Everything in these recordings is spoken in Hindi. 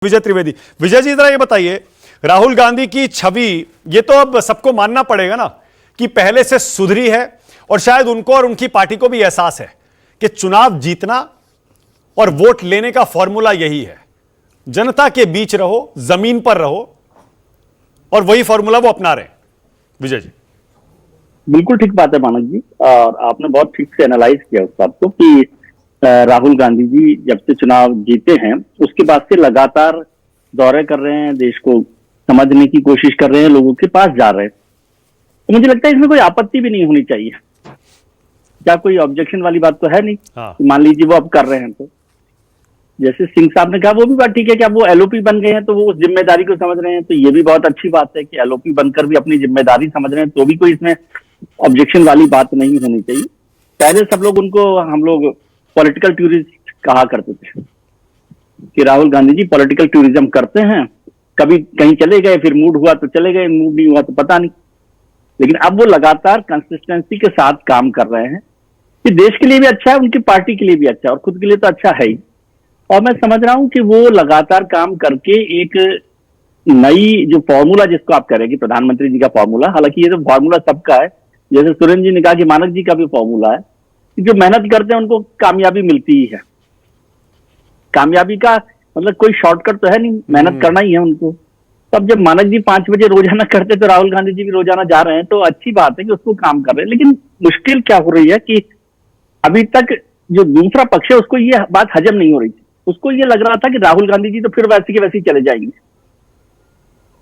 विजय त्रिवेदी। विजय जी, जरा ये बताइए, राहुल गांधी की छवि, ये तो अब सबको मानना पड़ेगा ना कि पहले से सुधरी है, और शायद उनको और उनकी पार्टी को भी एहसास है कि चुनाव जीतना और वोट लेने का फॉर्मूला यही है, जनता के बीच रहो, जमीन पर रहो, और वही फॉर्मूला वो अपना रहे हैं। विजय जी, बिल्कुल ठीक बात है मानक जी, और आपने बहुत ठीक से एनालाइज किया उस बात को कि राहुल गांधी जी जब से चुनाव जीते हैं उसके बाद से लगातार दौरे कर रहे हैं, देश को समझने की कोशिश कर रहे हैं, लोगों के पास जा रहे हैं। तो मुझे लगता है इसमें कोई आपत्ति भी नहीं होनी चाहिए। क्या कोई ऑब्जेक्शन वाली बात तो है नहीं। हाँ। मान लीजिए वो अब कर रहे हैं, तो जैसे सिंह साहब ने कहा वो भी बात ठीक है कि अब वो एलओपी बन गए हैं तो वो उस जिम्मेदारी को समझ रहे हैं, तो ये भी बहुत अच्छी बात है कि एलओपी बनकर भी अपनी जिम्मेदारी समझ रहे हैं, तो भी कोई इसमें ऑब्जेक्शन वाली बात नहीं होनी चाहिए। पहले सब लोग उनको, हम लोग पॉलिटिकल टूरिस्ट कहा करते थे कि राहुल गांधी जी पॉलिटिकल टूरिज्म करते हैं, कभी कहीं चले गए, फिर मूड हुआ तो चले गए, मूड नहीं हुआ तो पता नहीं। लेकिन अब वो लगातार कंसिस्टेंसी के साथ काम कर रहे हैं कि देश के लिए भी अच्छा है, उनकी पार्टी के लिए भी अच्छा है, और खुद के लिए तो अच्छा है ही। और मैं समझ रहा हूं कि वो लगातार काम करके एक नई जो फॉर्मूला जिसको आप कह रहे हैं कि प्रधानमंत्री जी का फॉर्मूला, हालांकि ये तो फॉर्मूला सबका है, जैसे सुरेंद्र जी ने कहा कि मानक जी का भी फॉर्मूला है कि जो मेहनत करते हैं उनको कामयाबी मिलती ही है। कामयाबी का मतलब कोई शॉर्टकट तो है नहीं, मेहनत करना ही है उनको। तब जब मानक जी 5 बजे रोजाना करते तो राहुल गांधी जी भी रोजाना जा रहे हैं, तो अच्छी बात है कि उसको काम कर रहे हैं। लेकिन मुश्किल क्या हो रही है कि अभी तक जो दूसरा पक्ष है उसको ये बात हजम नहीं हो रही थी। उसको ये लग रहा था कि राहुल गांधी जी तो फिर वैसे के वैसे ही चले जाएंगे,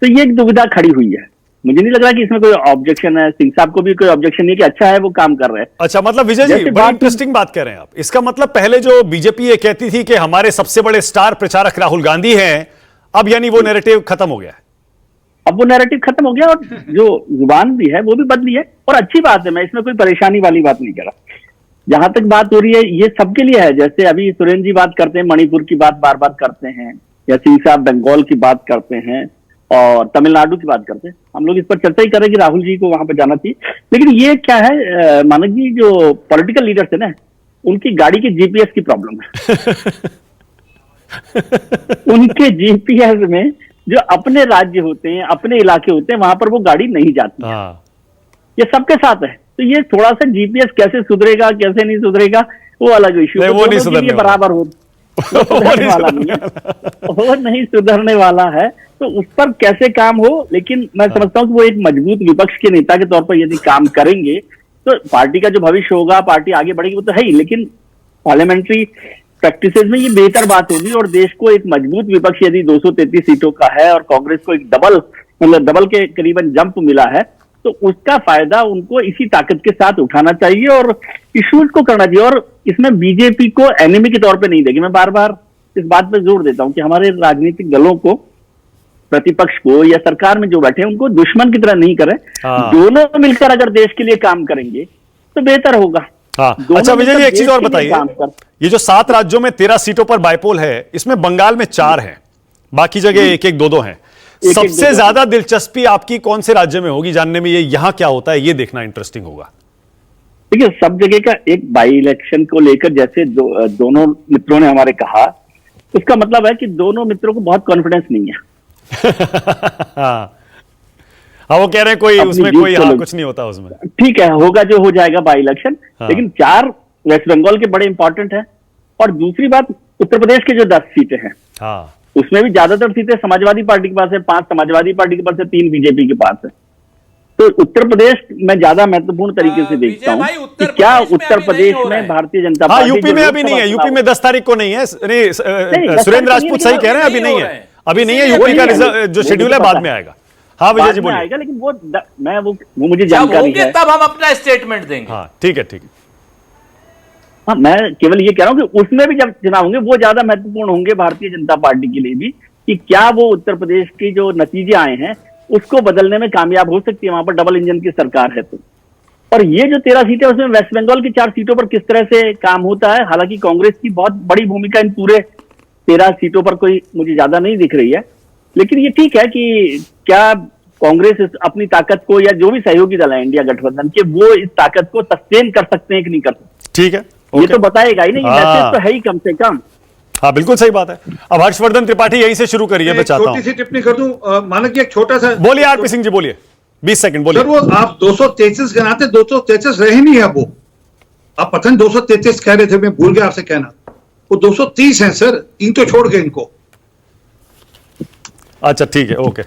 तो ये एक दुविधा खड़ी हुई है। मुझे नहीं लग रहा कि इसमें कोई ऑब्जेक्शन है, सिंह साहब को भी कोई ऑब्जेक्शन नहीं कि अच्छा है वो काम कर रहे हैं। अच्छा, मतलब विजय जी बड़ी इंटरेस्टिंग बात कह रहे हैं आप। इसका मतलब पहले जो बीजेपी ये कहती थी कि हमारे सबसे बड़े स्टार प्रचारक राहुल गांधी हैं, अब यानी वो नैरेटिव खत्म हो गया है। अब वो नैरेटिव खत्म हो गया, और जो जुबान भी है वो भी बदली है, और अच्छी बात है। मैं इसमें कोई परेशानी वाली बात नहीं कर रहा। जहां तक बात हो रही है ये सबके लिए है। जैसे अभी सुरेंद्र जी बात करते हैं, मणिपुर की बात बार बार करते हैं, या सिंह साहब बंगाल की बात करते हैं, और तमिलनाडु की बात करते हैं। हम लोग इस पर चर्चा ही करें कि राहुल जी को वहां पर जाना चाहिए। लेकिन ये क्या है मानक जी, जो पॉलिटिकल लीडर्स है ना, उनकी गाड़ी की जीपीएस की प्रॉब्लम है। उनके जीपीएस में जो अपने राज्य होते हैं, अपने इलाके होते हैं, वहां पर वो गाड़ी नहीं जाती। ये सबके साथ है। तो ये थोड़ा सा जीपीएस कैसे सुधरेगा, कैसे नहीं सुधरेगा, वो अलग इश्यू है। वो नहीं सुधरने बराबर हो सुधरने वाला नहीं है, वो नहीं सुधरने वाला है। तो उस पर कैसे काम हो, लेकिन मैं समझता हूँ कि वो एक मजबूत विपक्ष के नेता के तौर पर यदि काम करेंगे तो पार्टी का जो भविष्य होगा, पार्टी आगे बढ़ेगी, वो तो है ही। लेकिन पार्लियामेंट्री प्रैक्टिसेस में ये बेहतर बात होगी, और देश को एक मजबूत विपक्ष यदि 233 सीटों का है और कांग्रेस को एक डबल के करीबन जंप मिला है, तो उसका फायदा उनको इसी ताकत के साथ उठाना चाहिए और इश्यूज को करना चाहिए। और इसमें बीजेपी को एनिमी के तौर पे नहीं देगी। मैं बार बार इस बात पे जोर देता हूं कि हमारे राजनीतिक दलों को, प्रतिपक्ष को या सरकार में जो बैठे हैं, उनको दुश्मन की तरह नहीं करें। दोनों मिलकर अगर देश के लिए काम करेंगे तो बेहतर होगा। अच्छा विजय जी, एक चीज और बताइए, ये जो 7 राज्यों में 13 सीटों पर बाइपोल है, इसमें बंगाल में 4 हैं, बाकी जगह 1-1, 2-2 हैं। सबसे ज्यादा दिलचस्पी आपकी कौन से राज्य में होगी जानने में? ये यहां क्या होता है, ये देखना इंटरेस्टिंग होगा। देखिए, सब जगह का एक बाई इलेक्शन को लेकर जैसे दोनों मित्रों ने हमारे कहा, उसका मतलब है कि दोनों मित्रों को बहुत कॉन्फिडेंस नहीं है। हाँ, वो कह रहे हैं कोई उसमें कोई कुछ नहीं होता उसमें। ठीक है, होगा जो हो जाएगा बाई इलेक्शन। लेकिन 4 वेस्ट बंगाल के बड़े इंपॉर्टेंट है, और दूसरी बात उत्तर प्रदेश के जो 10 सीटें हैं, उसमें भी ज्यादातर सीटें समाजवादी पार्टी के पास है, 5 समाजवादी पार्टी के पास है, 3 बीजेपी के पास है। तो उत्तर प्रदेश में ज्यादा महत्वपूर्ण तरीके से देखता हूं कि क्या उत्तर प्रदेश में भारतीय जनता पार्टी, यूपी में अभी नहीं है, यूपी में 10 तारीख को नहीं है। सुरेंद्र राजपूत सही कह रहे हैं, अभी नहीं है, अभी नहीं है। यूपी का जो शेड्यूल है बाद में आएगा। हाँ विजय जी बोलिए। आएगा, लेकिन वो मुझे जानकारी है, तब हम अपना स्टेटमेंट देंगे। हाँ ठीक है। हाँ, मैं केवल ये कह रहा हूं कि उसमें भी जब चुनाव होंगे वो ज्यादा महत्वपूर्ण होंगे भारतीय जनता पार्टी के लिए भी, कि क्या वो उत्तर प्रदेश की जो नतीजे आए हैं उसको बदलने में कामयाब हो सकती है। वहां पर डबल इंजन की सरकार है तो। और ये जो 13 सीटें, उसमें वेस्ट बंगाल की 4 सीटों पर किस तरह से काम होता है, हालांकि कांग्रेस की बहुत बड़ी भूमिका इन पूरे 13 सीटों पर कोई मुझे ज्यादा नहीं दिख रही है। लेकिन ये ठीक है कि क्या कांग्रेस अपनी ताकत को, या जो भी सहयोगी दल है इंडिया गठबंधन के, वो इस ताकत को सस्टेन कर सकते हैं कि नहीं कर सकते। ठीक है, ये तो बताएगा ही नहीं, मैसेज तो है ही कम से कम। हाँ बिल्कुल सही बात है। अब हर्षवर्धन त्रिपाठी यहीं से शुरू करिए, मैं चाहता छोटी हूं। सी टिप्पणी कर दूं, मानो कि एक छोटा सा, बोलिए आरपी सिंह जी, बोलिए, 20 सेकंड बोलिए। सर वो आप 233 गिनाते, 233 रहे नहीं है वो। आप पता नहीं 233 कह रहे थे, मैं भूल गया आपसे कहना। वो 230 हैं सर, 3 तो छोड़ गए इनको। अच्छा ठीक है, ओके।